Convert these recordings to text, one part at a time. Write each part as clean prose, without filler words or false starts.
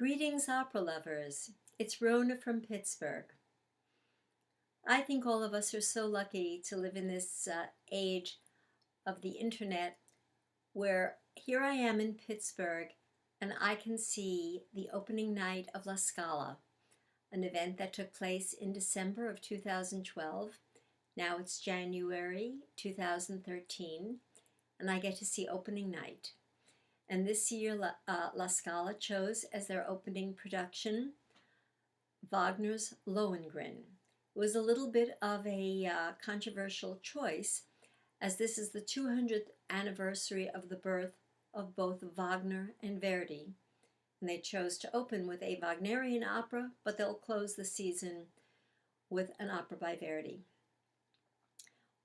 Greetings, opera lovers. It's Rona from Pittsburgh. I think all of us are so lucky to live in this age of the internet where here I am in Pittsburgh and I can see the opening night of La Scala, an event that took place in December of 2012. Now it's January 2013, and I get to see opening night. And this year, La Scala chose as their opening production Wagner's Lohengrin. It was a little bit of a controversial choice, as this is the 200th anniversary of the birth of both Wagner and Verdi. And they chose to open with a Wagnerian opera, but they'll close the season with an opera by Verdi.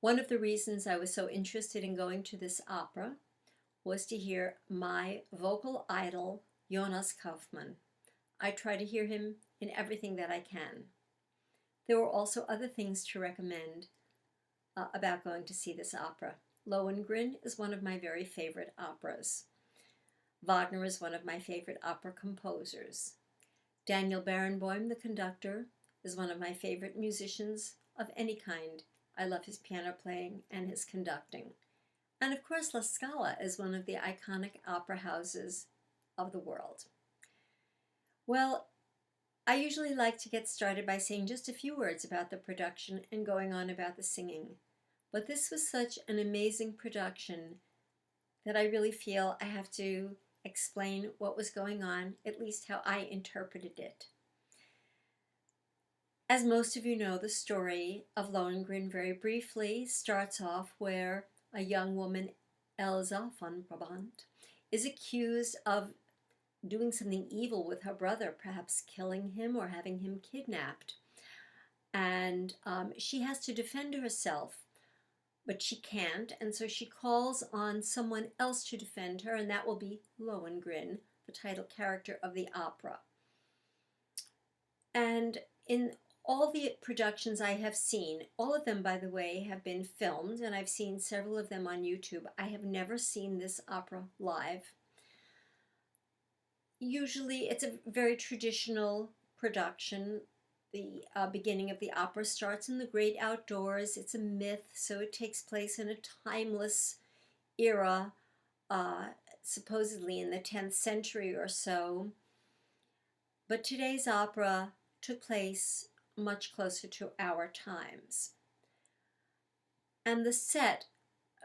One of the reasons I was so interested in going to this opera was to hear my vocal idol, Jonas Kaufmann. I try to hear him in everything that I can. There were also other things to recommend about going to see this opera. Lohengrin is one of my very favorite operas. Wagner is one of my favorite opera composers. Daniel Barenboim, the conductor, is one of my favorite musicians of any kind. I love his piano playing and his conducting. And of course, La Scala is one of the iconic opera houses of the world. Well, I usually like to get started by saying just a few words about the production and going on about the singing. But this was such an amazing production that I really feel I have to explain what was going on, at least how I interpreted it. As most of you know, the story of Lohengrin very briefly starts off where a young woman, Elsa von Brabant, is accused of doing something evil with her brother, perhaps killing him or having him kidnapped. And she has to defend herself, but she can't, and so she calls on someone else to defend her, and that will be Lohengrin, the title character of the opera. And in all the productions I have seen, all of them, by the way, have been filmed, and I've seen several of them on YouTube. I have never seen this opera live. Usually it's a very traditional production. The beginning of the opera starts in the great outdoors. It's a myth, so it takes place in a timeless era, supposedly in the 10th century or so. But today's opera took place much closer to our times. And the set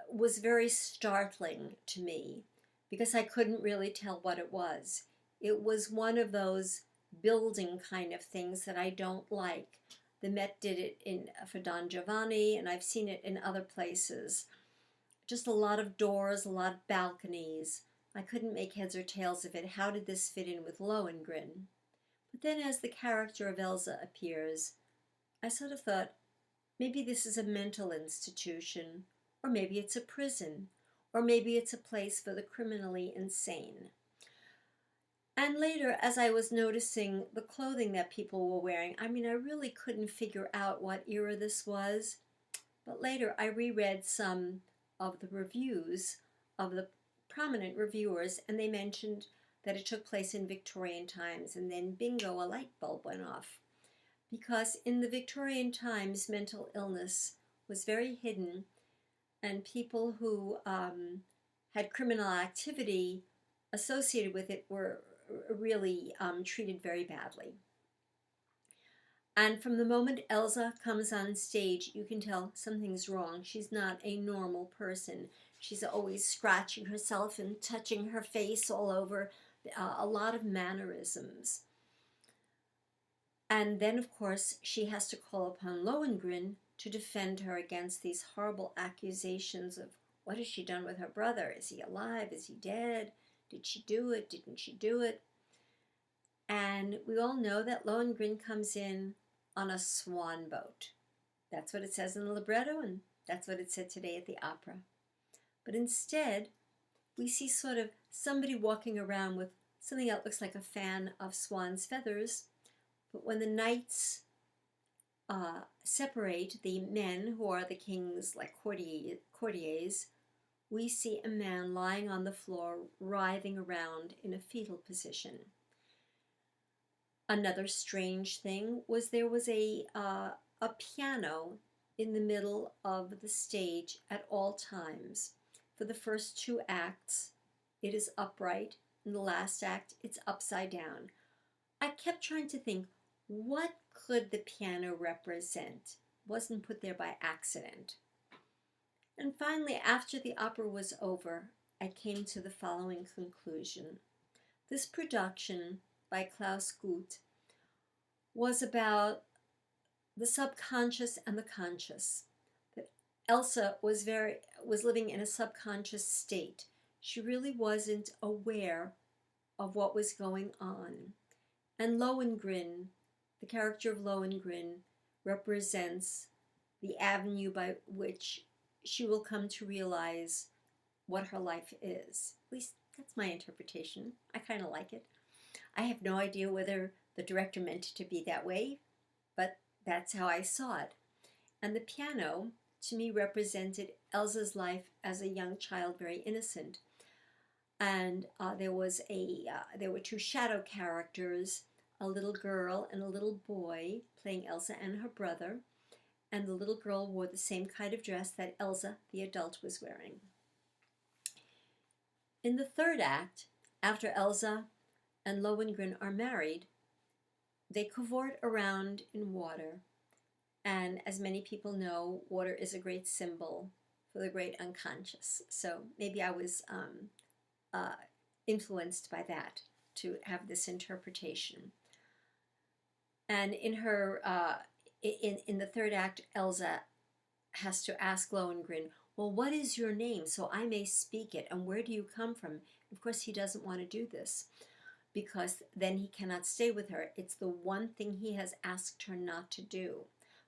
was very startling to me because I couldn't really tell what it was. It was one of those building kind of things that I don't like. The Met did it for Don Giovanni, and I've seen it in other places. Just a lot of doors, a lot of balconies. I couldn't make heads or tails of it. How did this fit in with Lohengrin? But then as the character of Elsa appears, I sort of thought, maybe this is a mental institution, or maybe it's a prison, or maybe it's a place for the criminally insane. And later, as I was noticing the clothing that people were wearing, I really couldn't figure out what era this was. But later, I reread some of the reviews of the prominent reviewers, and they mentioned that it took place in Victorian times, and then bingo, a light bulb went off. Because in the Victorian times, mental illness was very hidden, and people who had criminal activity associated with it were really treated very badly. And from the moment Elsa comes on stage, you can tell something's wrong. She's not a normal person. She's always scratching herself and touching her face all over. A lot of mannerisms. And then, of course, she has to call upon Lohengrin to defend her against these horrible accusations of what has she done with her brother? Is he alive? Is he dead? Did she do it? Didn't she do it? And we all know that Lohengrin comes in on a swan boat. That's what it says in the libretto, and that's what it said today at the opera. But instead, we see sort of somebody walking around with something that looks like a fan of swan's feathers. But when the knights separate the men who are the king's courtiers, we see a man lying on the floor, writhing around in a fetal position. Another strange thing was there was a piano in the middle of the stage at all times. For the first two acts, it is upright. In the last act, it's upside down. I kept trying to think, what could the piano represent? It wasn't put there by accident. And finally, after the opera was over, I came to the following conclusion. This production by Klaus Guth was about the subconscious and the conscious. That Elsa was living in a subconscious state. She really wasn't aware of what was going on. And Lohengrin, the character of Lohengrin, represents the avenue by which she will come to realize what her life is. At least that's my interpretation. I kind of like it. I have no idea whether the director meant it to be that way, but that's how I saw it. And the piano, to me, represented Elsa's life as a young child, very innocent. And there were two shadow characters, a little girl and a little boy, playing Elsa and her brother. And the little girl wore the same kind of dress that Elsa, the adult, was wearing. In the third act, after Elsa and Lohengrin are married, they cavort around in water. And as many people know, water is a great symbol for the great unconscious. So maybe I was influenced by that to have this interpretation. And in her in the third act, Elsa has to ask Lohengrin, well, what is your name so I may speak it, and where do you come from? Of course, he doesn't want to do this because then he cannot stay with her. It's the one thing he has asked her not to do.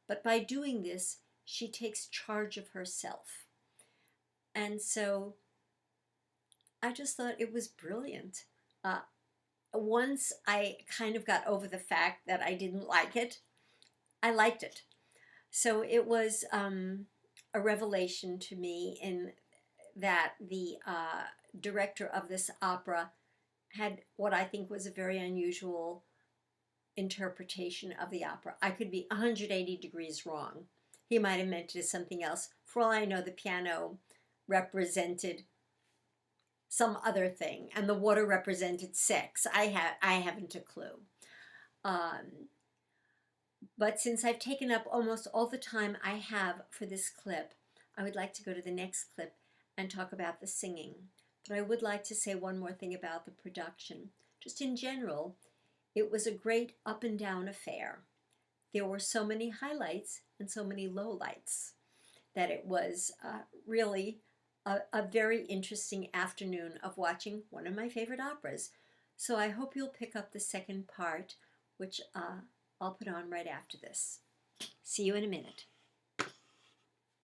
But by doing this, she takes charge of herself. And so I just thought it was brilliant. Once I kind of got over the fact that I didn't like it, I liked it. So it was a revelation to me in that the director of this opera had what I think was a very unusual interpretation of the opera. I could be 180 degrees wrong. He might have meant it as something else. For all I know, the piano represented some other thing, and the water represented sex. I haven't a clue. But since I've taken up almost all the time I have for this clip, I would like to go to the next clip and talk about the singing. But I would like to say one more thing about the production. Just in general, it was a great up and down affair. There were so many highlights and so many lowlights that it was really a very interesting afternoon of watching one of my favorite operas. So I hope you'll pick up the second part, which I'll put on right after this. See you in a minute.